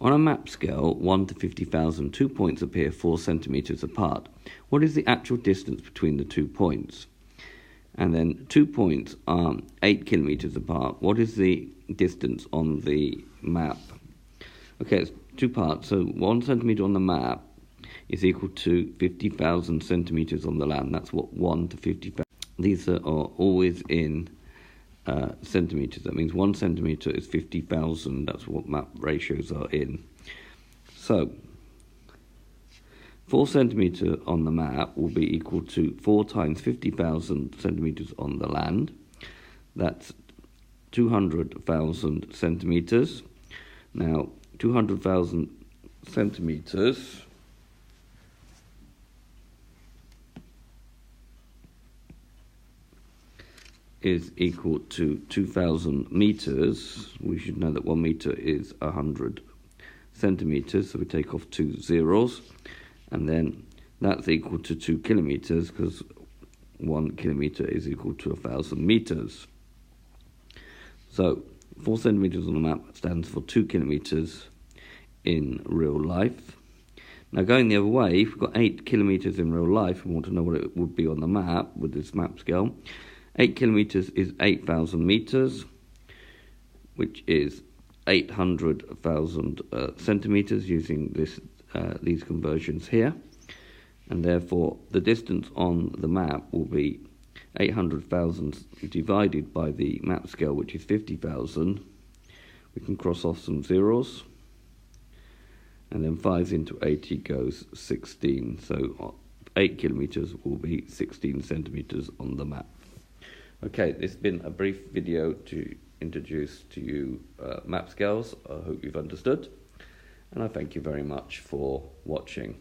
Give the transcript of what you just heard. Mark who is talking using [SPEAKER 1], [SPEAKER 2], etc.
[SPEAKER 1] On a map scale 1 to 50,000, 2 points appear 4 centimetres apart. What is the actual distance between the 2 points? And then 2 points are 8 kilometres apart. What is the distance on the map? Okay, it's 2 parts. So 1 centimetre on the map is equal to 50,000 centimetres on the land. That's what 1 to 50,000. These are always in centimetres. That means 1 centimetre is 50,000. That's what map ratios are in. So 4 centimetre on the map will be equal to 4 times 50,000 centimetres on the land. That's 200,000 centimetres. Now 200,000 centimetres is equal to 2,000 metres. We should know that 1 metre is 100 centimetres, so we take off 2 zeros, and then that's equal to 2 kilometres, because 1 kilometre is equal to 1,000 metres. So 4 centimetres on the map stands for 2 kilometres in real life. Now going the other way, if we've got 8 kilometres in real life, we want to know what it would be on the map with this map scale. 8 kilometres is 8,000 metres, which is 800,000 centimetres using these conversions here. And therefore, the distance on the map will be 800,000 divided by the map scale, which is 50,000. We can cross off some zeros. And then 5 into 80 goes 16. So 8 kilometres will be 16 centimetres on the map. Okay, this has been a brief video to introduce to you map scales. I hope you've understood, and I thank you very much for watching.